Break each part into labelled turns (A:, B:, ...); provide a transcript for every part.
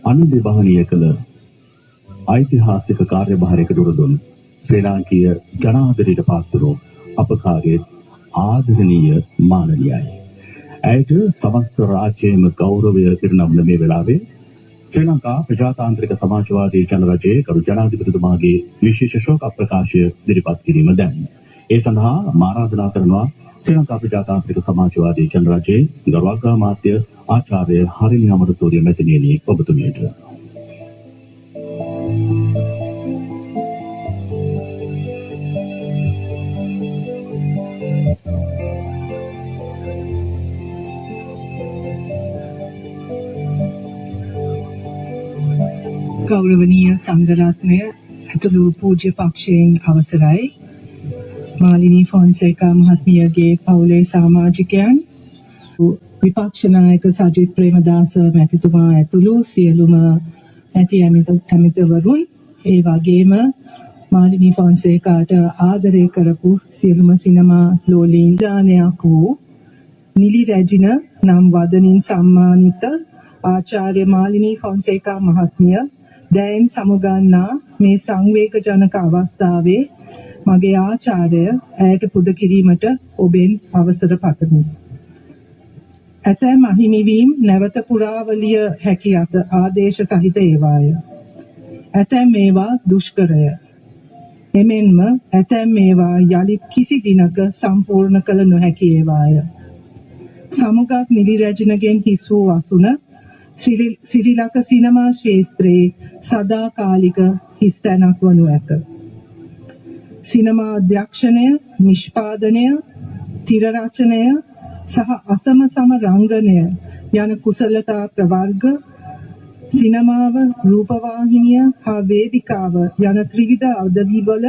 A: අනුවිභානීය කළ ඓතිහාසික කාර්යභාරයකට උරදුන් ශ්‍රී ලාංකීය ජනාදරයට පාත්‍රෝ අපකාරයේ ආදරණීය මානනීයයි. ඇයට සමස්ත රාජ්‍යයේම ගෞරවය පිරිනමන මේ වෙලාවේ ශ්‍රී ලංකා ප්‍රජාතාන්ත්‍රික සමාජවාදී ජනරජයේ කරු ජනාධිපතිතුමාගේ විශේෂ ශෝක ප්‍රකාශය ඉදිරිපත් කිරීම දැන්. ඒ සඳහා ආරාධනා කරනවා ශ්‍රී ලංකා ප්‍රජාතාන්ත්‍රික සමාජවාදී ජනරජයේ ගරු අග්‍රාමාත්‍ය ආචාර්ය හරිනි අමරසූරිය මැතිණියනි ඔබතුමියට.
B: ගෞරවනීය සංඝරත්නය ඇතුළු පූජ්‍ය පක්ෂයෙන් අවසරයි. මාලිනී ෆොන්සේකා මහත්මියගේ පවුලේ සමාජිකයන්, විපක්ෂ නායක සජිත් ප්‍රේමදාස මැතිතුමා ඇතුළු සියලුම මැති ඇමතිවරුන්, ඒ වගේම මාලිනී ෆොන්සේකාට ආදරය කරපු සියලුම සිනමා ලෝලීන් දානයක් වූ නිලි රැජින නම් වදනින් සම්මානිත ආචාර්ය මාලිනී ෆොන්සේකා මහත්මිය දැන් සමුගන්නා මේ සංවේගජනක අවස්ථාවේ මගේ ආචාර්ය ඇයට පුද කිරීමට ඔබෙන් අවසර පතමි. ඇතැම් අහිමිවීම් නැවත පුරාවලිය හැකි අත ආදේශ සහිත ඒවාය. ඇතැම් මේවා දුෂ්කරය. එමෙන්ම ඇතැම් මේවා යලිත් කිසි දිනක සම්පූර්ණ කළ නොහැකි ඒවාය. සමුගත් නිලි රැජිනගෙන් හිස් වූ අසුන ශ්‍රී ලංකා සිනමා ක්ෂේත්‍රයේ සදාකාලික හිස්තැනක් වනු ඇත. සිනමා අධ්‍යක්ෂණය, නිෂ්පාදනය, තිර රචනය සහ අසම සම රංගනය යන කුසලතා ප්‍රවර්ග, සිනමාව, රූපවාහිනිය හා වේදිකාව යන ත්‍රිවිධ අදවිවල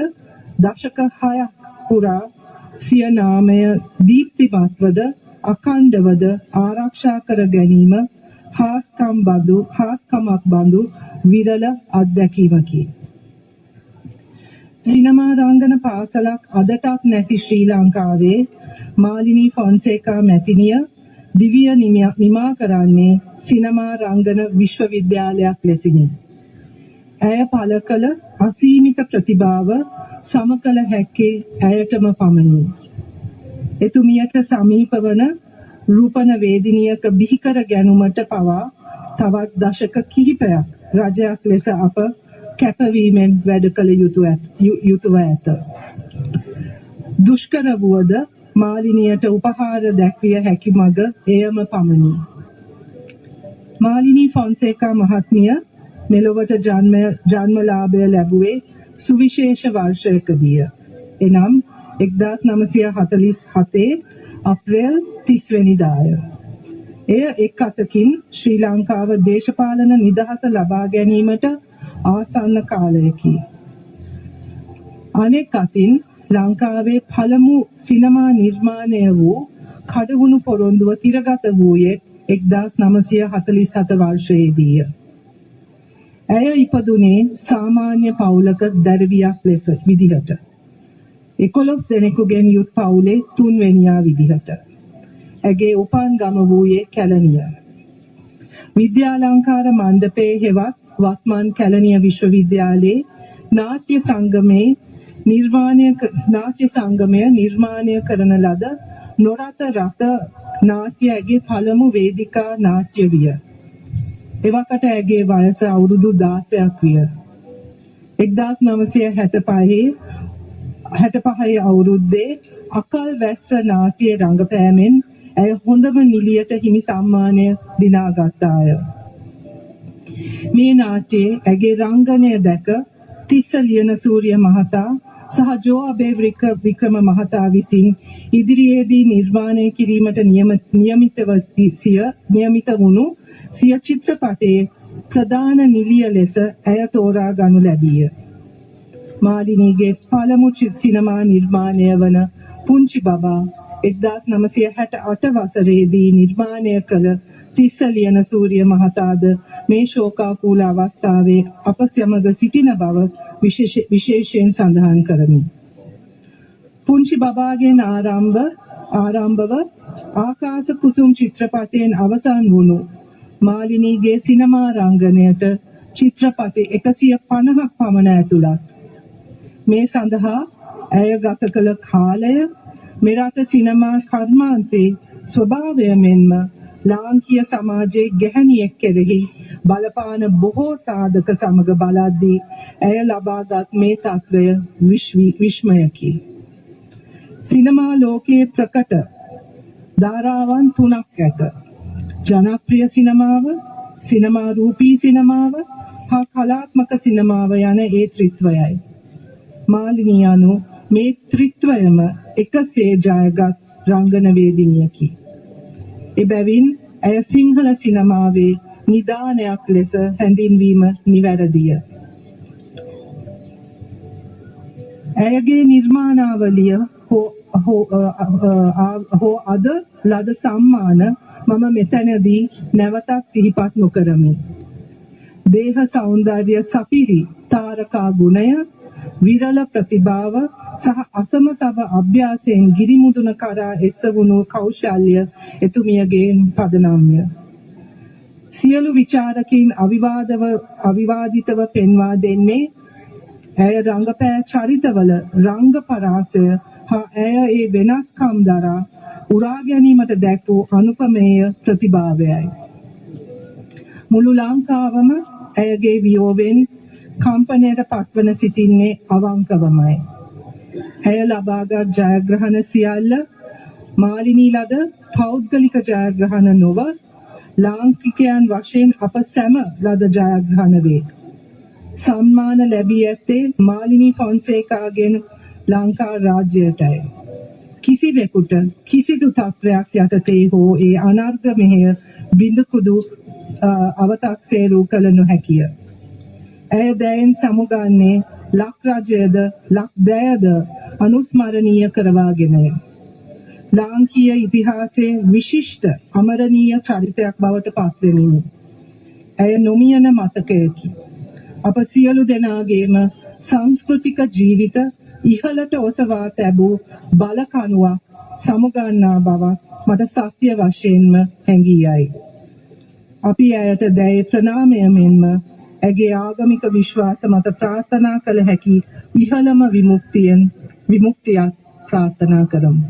B: දශක 6ක් පුරා සිය නාමය දීප්තිමත්වද අඛණ්ඩවද ආරක්ෂා කර ගැනීම හාස්කමක් බඳු විරල අත්දැකීමකි. සිනමා රංගන පාසලක් අදටත් නැති ශ්‍රී ලංකාවේ මාලිනී ෆොන්සේකා මැතිණිය දිවිය නිමා කරන්නේ සිනමා රංගන විශ්වවිද්‍යාලයක් ලෙසිනි. ඇය පළ කළ අසීමිත ප්‍රතිභාව සම කළ හැක්කේ ඇයටම පමණි. එතුමියට සමීප වන රූපන වේදිනියක බිහිකර ගැනුමට පවා තවත් දශක කිහිපයක් රජයක් ලෙස අප කැපවීමෙන් වැඩ කළ යුතුව ඇත. දුෂ්කර වුවද මාලිනියට උපහාර දැක්විය හැකි මඟ එයම පමණි. මාලිනී ෆොන්සේකා මහත්මිය මෙලොවට ජන්මලාභය ලැබුවේ සුවිශේෂ වර්ෂයකදීය. එනම් 1947 අප්‍රේල් 30 වෙනිදාය. එය එක් අතකින් ශ්‍රී ලංකාව දේශපාලන නිදහස ලබා ගැනීමට ආසන්න කාලයකි. අනෙක් අතින් ලංකාවේ පළමු සිනමා නිර්මාණය වූ කඩවුණු පොරොන්දුව තිරගත වූයේ 1947 වර්ෂයේදීය. ඇය ඉපදුනේ සාමාන්‍ය පවුලක දැරිවියක් ලෙස විදිහට. 11 දෙනෙකුගෙන් යුත් පවුලේ 3 වෙනියා විදිහට. ඇගේ උපන් ගම වූයේ කැලණිය. විද්‍යාලංකාර මණ්ඩපයේ හෙවත් වත්මන් කැලණිය විශ්වවිද්‍යාලයේ නාට්‍ය සංගමය නිර්මාණය කරන ලද නොරත රත නාට්‍ය ඇගේ පළමු වේදිකා නාට්‍ය විය. එවකට ඇගේ වයස අවුරුදු 16ක් විය. 1965 අවුරුද්දේ අකල් වැස්ස නාට්‍ය රංගපෑමෙන් ඇය හොඳම නිලියට හිමි සම්මානය දිනාගත්තාය. මේ නාට්‍යයේ ඇගේ රංගනය දැක තිස්ස ලියනසූරිය මහතා සහ ජෝ අබේ වික්‍රම මහතා විසින් ඉදිරියේදී නිර්මාණය කිරීමට නියමිත වුණු සිය චිත්‍රපටයේ ප්‍රධාන නිලිය ලෙස ඇය තෝරා ගනු ලැබීය. මාලිනීගේ පළමු සිනමා නිර්මාණය වන පුංචි බබා 1968 වසරේදී නිර්මාණය කළ තිස්ස ලියනසූරිය මහතාද මේ ශෝකාකූල අවස්ථාවේ අප සමග සිටින බව විශේෂයෙන් සඳහන් කරමි. පුංචි බබාගෙන් ආරම්භව ආකාශ කුසුම් චිත්‍රපටයෙන් අවසන් වුණු මාලිනීගේ සිනමා රංගනයට චිත්‍රපටි 150ක් පමණ ඇතුළත්. මේ සඳහා ඇය ගත කළ කාලය මෙරට සිනමා කර්මාන්තයේ ස්වභාවය මෙන්ම ලාංකීය සමාජයේ ගැහැණියෙක් කෙරෙහි බලපාන බොහෝ සාධක සමග බලද්දී ඇය ලබාගත් මේ තත්වය විස්මයකි. සිනමා ලෝකයේ ප්‍රකට ධාරාවන් 3ක් ඇත. ජනප්‍රිය සිනමාව, සිනමා රූපී සිනමාව හා කලාත්මක සිනමාව යන ඒ ත්‍රිත්වයයි. මාලිනී අනු මේ ත්‍රිත්වයම එකසේ ජයගත් රංගනවේදිනියකි. එබැවින් ඇය සිංහල සිනමාවේ නිදානයක් ලෙස හැඳින්වීම නිවැරදිය. ඇයගේ නිර්මාණාවලිය හෝ අද ලද සම්මාන මම මෙතනදී නැවතත් සිහිපත් නොකරමි. දේහ සෞන්දර්ය සපිරි තාරකා ගුණය, විරල ප්‍රතිභාව සහ අසම සව අභ්‍යාසයෙන් ගිරිමුදුන කරා එසවුණු කෞශල්‍ය එතුමියගේ පදනම්ය. සියලු විචාරකයින් අවිවාදිතව පෙන්වා දෙන්නේ ඇය රංගපෑ චරිතවල රංග පරාසය හා ඇය ඒ වෙනස්කම් දරා උරා ගැනීමට දැක් වූ අනුපමේය ප්‍රතිභාවයයි. මුළු ලංකාවම ඇයගේ වියෝවෙන් කම්පනයට පත්වන සිටින්නේ අවංකවමයි. ඇය ලබාගත් ජයග්‍රහණ සියල්ල මාලිනී ලද පෞද්ගලික ජයග්‍රහණ නොව ලාංකිකයන් වශයෙන් අප සැම ලද ජයග්‍රහණ වේ. සම්මාන ලැබී ඇත්තේ මාලිනී ෆොන්සේකාගෙන් ලංකා රාජ්‍යයටයි. කිසිවෙකුට කිසිදු තත්ත්වයක් යටතේ හෝ ඒ අනර්ග මෙහෙය බිඳකුදු අවතක්සේරු කළ නොහැකිය. ඇය දැයෙන් සමුගන්නේ ලක් රජයද ලක් දෑද අනුස්මරණීය කරවාගෙනය. ලාංකීය ඉතිහාසයේ විශිෂ්ට අමරණීය චරිතයක් බවට පත්වෙමිනි. ඇය නොමියන මතකයකි. අප සියලු දෙනාගේම සංස්කෘතික ජීවිත ඉහළට ඔසවා තැබූ බලකණුවක් සමුගන්නා බවක් මට සත්‍ය වශයෙන්ම හැඟී යයි. අපි ඇයට දැයේ ප්‍රණාමය මෙන්ම ඇගේ ආගමික විශ්වාස මත ප්‍රාර්ථනා කළ හැකි ඉහළම විමුක්තියක් ප්‍රාර්ථනා කරමු.